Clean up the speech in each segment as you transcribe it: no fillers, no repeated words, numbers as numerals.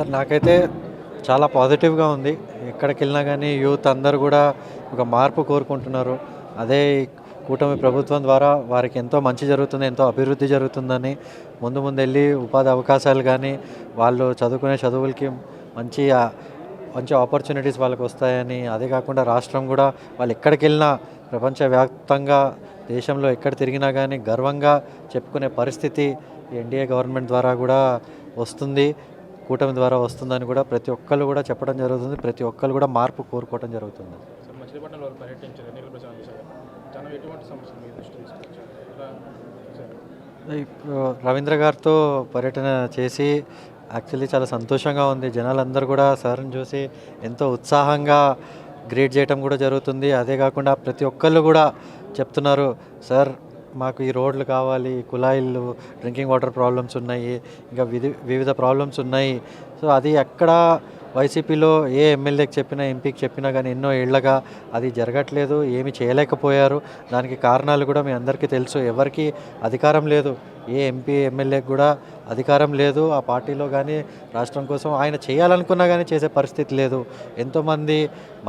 Sir నాకైతే చాలా పాజిటివ్‌గా ఉంది. ఎక్కడికెళ్ళినా గానీ యూత్ అందరూ గూడా ఒక మార్పు కోరుకుంటున్నారు. అదే ఈ కూటమి ప్రభుత్వం ద్వారా వారికి ఎంతో మంచి జరుగుతుంది, ఎంతో అభివృద్ధి జరుగుతుందని ముందు ముందెళ్ళి ఉపాధి అవకాశాలు గానీ, వాళ్ళు చదువుకునే చదువులకి మంచి మంచి ఆపర్చునిటీస్ వాళ్ళకొస్తాయని, అదే కాకుండా రాష్ట్రం గూడా వాళ్ళెక్కడికెళ్ళినా ప్రపంచవ్యాప్తంగా దేశంలో ఎక్కడ తిరిగినా గానీ గర్వంగా చెప్పుకునే పరిస్థితి ఎన్‌డీఏ గవర్నమెంట్ ద్వారా గూడా వస్తుంది. కూటమి ద్వారా వస్తుందని కూడా ప్రతి ఒక్కళ్ళు కూడా చెప్పడం జరుగుతుంది. ప్రతి ఒక్కళ్ళు కూడా మార్పు కోరుకోవడం జరుగుతుంది. సార్ మచిలీపట్నంలో వాళ్ళు పర్యటించారు ఎన్నికల ప్రచారం చేశారు. జనం ఎటువంటి సమస్యలు మీ దృష్టికి తీసుకొచ్చారు? ఎలా చూశారు? ఇప్పుడు రవీంద్ర గారితో పర్యటన చేసి యాక్చువల్లీ చాలా సంతోషంగా ఉంది. జనాలందరూ కూడా సార్‌ని చూసి ఎంతో ఉత్సాహంగా గ్రీట్ చేయటం కూడా జరుగుతుంది. అదే కాకుండా ప్రతి ఒక్కళ్ళు కూడా చెప్తున్నారు, సార్ మాకు ఈ రోడ్లు కావాలి, కుళాయిలు, డ్రింకింగ్ వాటర్ ప్రాబ్లమ్స్ ఉన్నాయి, ఇంకా వివిధ ప్రాబ్లమ్స్ ఉన్నాయి. సో అది ఎక్కడ వైసీపీలో ఏ ఎమ్మెల్యేకి చెప్పినా, ఎంపీకి చెప్పినా కానీ ఎన్నో ఏళ్లగా అది జరగట్లేదు, ఏమీ చేయలేకపోయారు. దానికి కారణాలు కూడా మీ అందరికీ తెలుసు. ఎవరికీ అధికారం లేదు, ఏ ఎంపీ ఎమ్మెల్యేకి కూడా అధికారం లేదు ఆ పార్టీలో కానీ రాష్ట్రం కోసం. ఆయన చేయాలనుకున్నా కానీ చేసే పరిస్థితి లేదు. ఎంతోమంది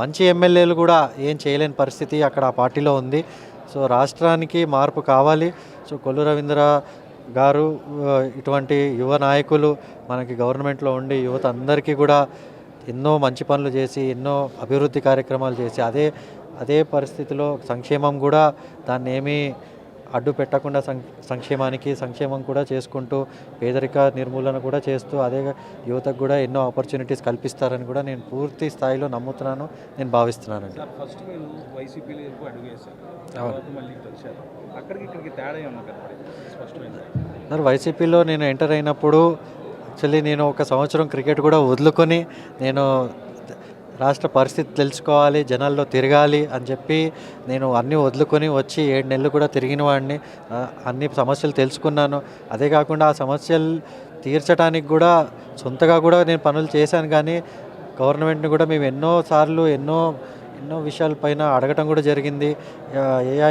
మంచి ఎమ్మెల్యేలు కూడా ఏం చేయలేని పరిస్థితి అక్కడ ఆ పార్టీలో ఉంది. సో రాష్ట్రానికి మార్పు కావాలి. సో కొల్లు రవీంద్ర గారు ఇటువంటి యువ నాయకులు మనకి గవర్నమెంట్లో ఉండి యువత అందరికీ కూడా ఎన్నో మంచి పనులు చేసి, ఎన్నో అభివృద్ధి కార్యక్రమాలు చేసి, అదే పరిస్థితిలో సంక్షేమం కూడా దాన్ని ఏమీ అడ్డు పెట్టకుండా సంక్షేమం కూడా చేసుకుంటూ పేదరిక నిర్మూలన కూడా చేస్తూ అదే యువతకు కూడా ఎన్నో ఆపర్చునిటీస్ కల్పిస్తారని కూడా నేను పూర్తి స్థాయిలో నమ్ముతున్నాను, నేను భావిస్తున్నానండి. సార్ ఫస్ట్ మీరు వైసీపీలో ఎక్కువ అడుగు వేశారు, తర్వాత మళ్ళీ వచ్చారు. అక్కడికి ఇక్కడికి తేడా ఏమన్నా కనపడింది స్పష్టమైంది? సార్ వైసీపీలో నేను ఎంటర్ అయినప్పుడు యాక్చువల్లీ నేను ఒక సంవత్సరం క్రికెట్ కూడా వదులుకొని నేను రాష్ట్ర పరిస్థితి తెలుసుకోవాలి, జనాల్లో తిరగాలి అని చెప్పి నేను అన్నీ వదులుకొని వచ్చి 7 నెలలు కూడా తిరిగిన వాడిని. అన్ని సమస్యలు తెలుసుకున్నాను. అదే కాకుండా ఆ సమస్యలు తీర్చడానికి కూడా సొంతగా కూడా నేను పనులు చేశాను. కానీ గవర్నమెంట్ని కూడా మేము ఎన్నోసార్లు ఎన్నో విషయాలపైన అడగటం కూడా జరిగింది.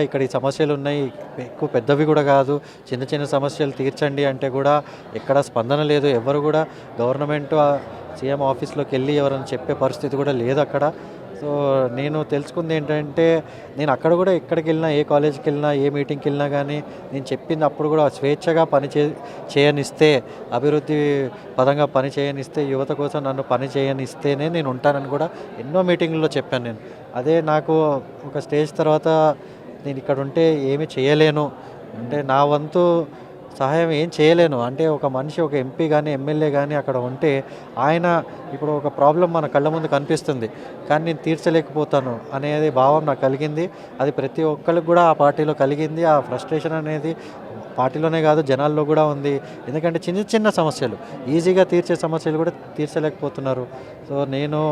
ఇక్కడ ఈ సమస్యలు ఉన్నాయి, ఎక్కువ పెద్దవి కూడా కాదు, చిన్న చిన్న సమస్యలు తీర్చండి అంటే కూడా ఎక్కడ స్పందన లేదు. ఎవరు కూడా గవర్నమెంట్ సీఎం ఆఫీస్లోకి వెళ్ళి ఎవరైనా చెప్పే పరిస్థితి కూడా లేదు అక్కడ. సో నేను తెలుసుకుంది ఏంటంటే, నేను అక్కడ కూడా ఎక్కడికి వెళ్ళినా, ఏ కాలేజీకి వెళ్ళినా, ఏ మీటింగ్కి వెళ్ళినా కానీ నేను చెప్పింది అప్పుడు కూడా స్వేచ్ఛగా పని చేయనిస్తే, అభివృద్ధి పదంగా పని చేయనిస్తే, యువత కోసం నన్ను పని చేయనిస్తేనే నేను ఉంటానని కూడా ఎన్నో మీటింగుల్లో చెప్పాను నేను. అదే నాకు ఒక స్టేజ్ తర్వాత నేను ఇక్కడ ఉంటే ఏమీ చేయలేను, అంటే నా వంతు సహాయం ఏం చేయలేను, అంటే ఒక మనిషి, ఒక ఎంపీ కానీ ఎమ్మెల్యే కానీ అక్కడ ఉంటే ఆయన ఇప్పుడు ఒక ప్రాబ్లం మన కళ్ళ ముందు కనిపిస్తుంది కానీ నేను తీర్చలేకపోతాను అనేది భావం నాకు కలిగింది. అది ప్రతి ఒక్కరికి కూడా ఆ పార్టీలో కలిగింది. ఆ ఫ్రస్ట్రేషన్ అనేది పార్టీలోనే కాదు జనాల్లో కూడా ఉంది. ఎందుకంటే చిన్న చిన్న సమస్యలు ఈజీగా తీర్చే సమస్యలు కూడా తీర్చలేకపోతున్నారు. సో నేను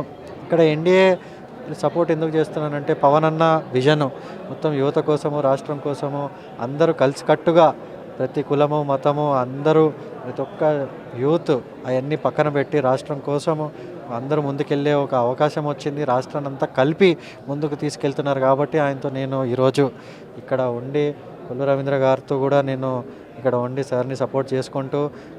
ఇక్కడ ఎన్డీఏ సపోర్ట్ ఎందుకు చేస్తున్నానంటే, పవన్ అన్న విజను మొత్తం యువత కోసము, రాష్ట్రం కోసము అందరూ కలిసికట్టుగా ప్రతి కులము, మతము అందరూ, ప్రతి ఒక్క యూత్ అవన్నీ పక్కన పెట్టి రాష్ట్రం కోసము అందరూ ముందుకెళ్ళే ఒక అవకాశం వచ్చింది. రాష్ట్రాన్ని అంతా కలిపి ముందుకు తీసుకెళ్తున్నారు కాబట్టి ఆయనతో నేను ఈరోజు ఇక్కడ ఉండి కొల్లు రవీంద్ర గారితో కూడా నేను ఇక్కడ ఉండి సార్ని సపోర్ట్ చేసుకుంటూ,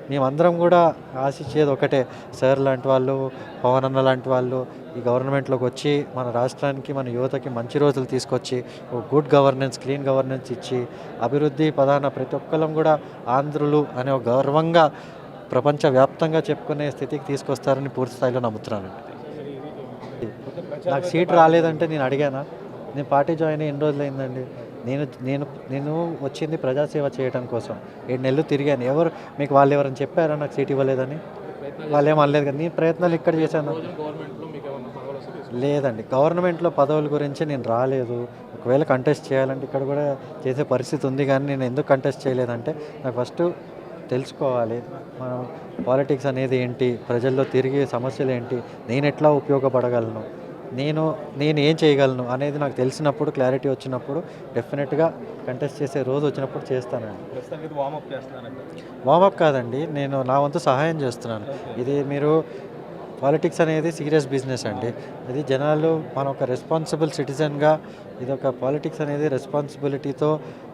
మేమందరం కూడా ఆశించేది ఒకటే, సార్ లాంటి వాళ్ళు, పవన్ అన్న లాంటి వాళ్ళు ఈ గవర్నమెంట్లోకి వచ్చి మన రాష్ట్రానికి, మన యువతకి మంచి రోజులు తీసుకొచ్చి ఒక గుడ్ గవర్నెన్స్, క్లీన్ గవర్నెన్స్ ఇచ్చి అభివృద్ధి పదాన ప్రతి ఒక్కరం కూడా ఆంధ్రులు అనే ఒక గర్వంగా ప్రపంచవ్యాప్తంగా చెప్పుకునే స్థితికి తీసుకొస్తారని పూర్తి స్థాయిలో నమ్ముతున్నాను. నాకు సీట్ రాలేదంటే నేను అడిగానా? నేను పార్టీ జాయిన్ అయ్యి ఎన్ని రోజులు అయిందండి? నేను వచ్చింది ప్రజాసేవ చేయడం కోసం. 7 నెలలు తిరిగాను. మీకు వాళ్ళు ఎవరైనా చెప్పారా నాకు సీట్ ఇవ్వలేదని? వాళ్ళు ఏం అనలేదు కదా. నేను ప్రయత్నాలు ఇక్కడ చేశాను. లేదండి, గవర్నమెంట్లో పదవుల గురించి నేను రాలేదు. ఒకవేళ కంటెస్ట్ చేయాలంటే ఇక్కడ కూడా చేసే పరిస్థితి ఉంది. కానీ నేను ఎందుకు కంటెస్ట్ చేయలేదంటే, నాకు ఫస్ట్ తెలుసుకోవాలి మనం పాలిటిక్స్ అనేది ఏంటి, ప్రజల్లో తిరిగే సమస్యలు ఏంటి, నేను ఎట్లా ఉపయోగపడగలను, నేను ఏం చేయగలను అనేది నాకు తెలిసినప్పుడు, క్లారిటీ వచ్చినప్పుడు డెఫినెట్గా కంటెస్ట్ చేసే రోజు వచ్చినప్పుడు చేస్తానండి. ప్రస్తుతానికి వార్మప్ చేస్తున్నానండి. వార్మప్ కాదండి, నేను నా వంతు సహాయం చేస్తున్నాను. ఇది మీరు పాలిటిక్స్ అనేది సీరియస్ బిజినెస్ అండి. ఇది జనాలు, మన ఒక రెస్పాన్సిబుల్ సిటిజన్గా ఇది ఒక పాలిటిక్స్ అనేది రెస్పాన్సిబిలిటీతో,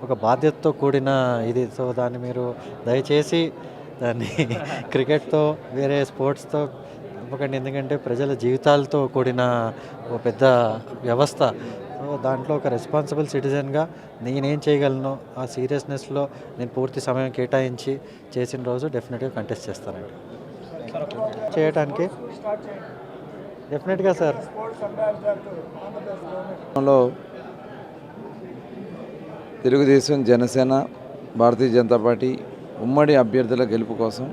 ఒక బాధ్యతతో కూడిన ఇది. సో దాన్ని మీరు దయచేసి దాన్ని క్రికెట్తో, వేరే స్పోర్ట్స్తో తప్పకుండా, ఎందుకంటే ప్రజల జీవితాలతో కూడిన ఒక పెద్ద వ్యవస్థ. సో దాంట్లో ఒక రెస్పాన్సిబుల్ సిటిజన్గా నేనేం చేయగలను, ఆ సీరియస్నెస్లో నేను పూర్తి సమయం కేటాయించి చేసిన రోజు డెఫినెట్గా కంటెస్ట్ చేస్తానండి. చేయటానికి డెఫినెట్గా సార్. లో తెలుగుదేశం, జనసేన, భారతీయ జనతా పార్టీ ఉమ్మడి అభ్యర్థుల గెలుపు కోసం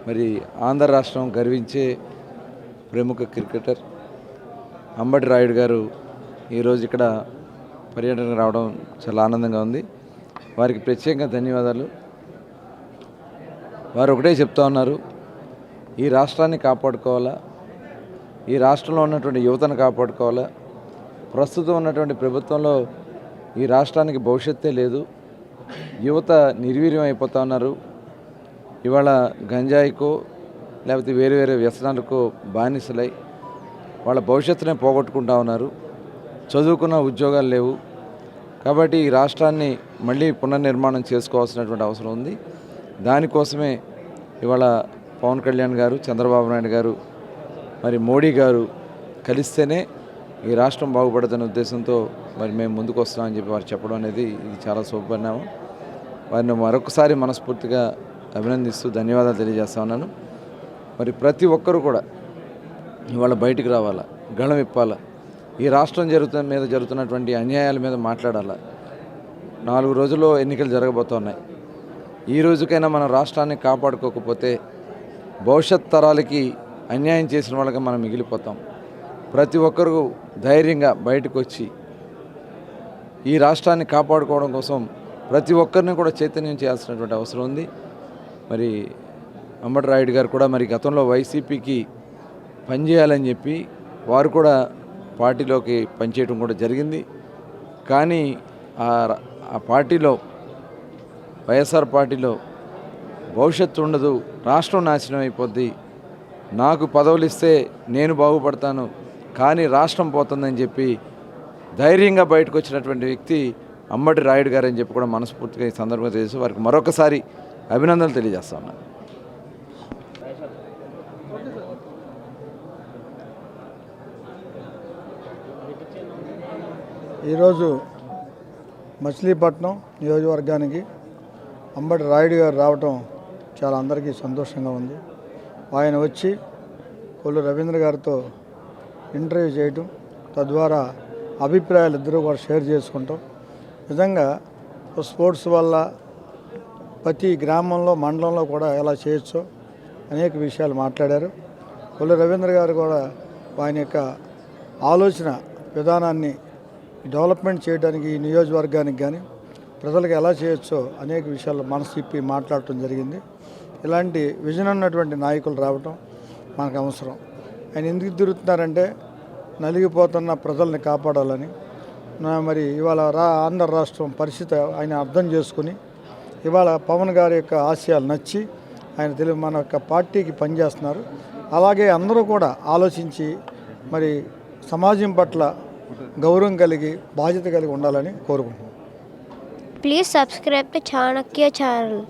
మరి ఆంధ్ర రాష్ట్రం గర్వించే ప్రముఖ క్రికెటర్ అంబటి రాయుడు గారు ఈరోజు ఇక్కడ పర్యటనకు రావడం చాలా ఆనందంగా ఉంది. వారికి ప్రత్యేకంగా ధన్యవాదాలు. వారు ఒకటే చెప్తా ఉన్నారు, ఈ రాష్ట్రాన్ని కాపాడుకోవాలా, ఈ రాష్ట్రంలో ఉన్నటువంటి యువతను కాపాడుకోవాలా. ప్రస్తుతం ఉన్నటువంటి ప్రభుత్వంలో ఈ రాష్ట్రానికి భవిష్యత్తే లేదు, యువత నిర్వీర్యం అయిపోతూ ఉన్నారు. ఇవాళ గంజాయికో లేకపోతే వేరే వేరే వ్యసనాలకు బానిసలై వాళ్ళ భవిష్యత్తునే పోగొట్టుకుంటా ఉన్నారు. చదువుకున్న ఉద్యోగాలు లేవు. కాబట్టి ఈ రాష్ట్రాన్ని మళ్ళీ పునర్నిర్మాణం చేసుకోవాల్సినటువంటి అవసరం ఉంది. దానికోసమే ఇవాళ పవన్ కళ్యాణ్ గారు, చంద్రబాబు నాయుడు గారు, మరి మోడీ గారు కలిస్తేనే ఈ రాష్ట్రం బాగుపడుతున్న ఉద్దేశంతో మరి మేము ముందుకు వస్తున్నామని చెప్పి వారు చెప్పడం అనేది ఇది చాలా శుభపరిణామం. వారిని మరొకసారి మనస్ఫూర్తిగా అభినందిస్తూ ధన్యవాదాలు తెలియజేస్తా ఉన్నాను. మరి ప్రతి ఒక్కరూ కూడా ఇవాళ బయటికి రావాలా, గళం ఇప్పాలా, ఈ రాష్ట్రం మీద జరుగుతున్నటువంటి అన్యాయాల మీద మాట్లాడాలా. 4 రోజుల్లో ఎన్నికలు జరగబోతున్నాయి. ఈ రోజుకైనా మన రాష్ట్రాన్ని కాపాడుకోకపోతే భవిష్యత్ తరాలకి అన్యాయం చేసిన వాళ్ళకి మనం మిగిలిపోతాం. ప్రతి ఒక్కరూ ధైర్యంగా బయటకు వచ్చి ఈ రాష్ట్రాన్ని కాపాడుకోవడం కోసం ప్రతి ఒక్కరిని కూడా చైతన్యం చేయాల్సినటువంటి అవసరం ఉంది. మరి అంబటి రాయుడు గారు కూడా మరి గతంలో వైసీపీకి పనిచేయాలని చెప్పి వారు కూడా పార్టీలోకి పనిచేయడం కూడా జరిగింది. కానీ ఆ పార్టీలో, వైఎస్ఆర్ పార్టీలో భవిష్యత్తు ఉండదు, రాష్ట్రం నాశనం అయిపోద్ది, నాకు పదవులు ఇస్తే నేను బాగుపడతాను కానీ రాష్ట్రం పోతుందని చెప్పి ధైర్యంగా బయటకు వచ్చినటువంటి వ్యక్తి అంబటి రాయుడు గారు అని చెప్పి కూడా మనస్ఫూర్తిగా ఈ సందర్భంగా తెలిసి వారికి మరొకసారి అభినందనలు తెలియజేస్తా ఉన్నాను. ఈరోజు మచిలీపట్నం నియోజకవర్గానికి అంబటి రాయుడు గారు రావటం చాలా అందరికీ సంతోషంగా ఉంది. ఆయన వచ్చి కొల్లు రవీంద్ర గారితో ఇంటర్వ్యూ చేయటం, తద్వారా అభిప్రాయాలు ఇద్దరు కూడా షేర్ చేసుకుంటాం. నిజంగా స్పోర్ట్స్ వల్ల ప్రతి గ్రామంలో, మండలంలో కూడా ఎలా చేయొచ్చో అనేక విషయాలు మాట్లాడారు. కొల్లు రవీంద్ర గారు కూడా ఆయన యొక్క ఆలోచన విధానాన్ని డెవలప్మెంట్ చేయడానికి ఈ నియోజకవర్గానికి కానీ ప్రజలకు ఎలా చేయొచ్చో అనేక విషయాలు మనసు ఇప్పి మాట్లాడటం జరిగింది. ఇలాంటి విజన్ ఉన్నటువంటి నాయకులు రావటం మనకు అవసరం. ఆయన ఎందుకు తిరుగుతున్నారంటే నలిగిపోతున్న ప్రజల్ని కాపాడాలని. మరి ఇవాళ ఆంధ్ర రాష్ట్రం పరిస్థితి ఆయన అర్థం చేసుకుని ఇవాళ పవన్ గారి యొక్క ఆశయాలు నచ్చి ఆయన మన యొక్క పార్టీకి పనిచేస్తున్నారు. అలాగే అందరూ కూడా ఆలోచించి మరి సమాజం పట్ల గౌరవం కలిగి, బాధ్యత కలిగి ఉండాలని కోరుకుంటున్నాను. Please subscribe to Chanakya channel.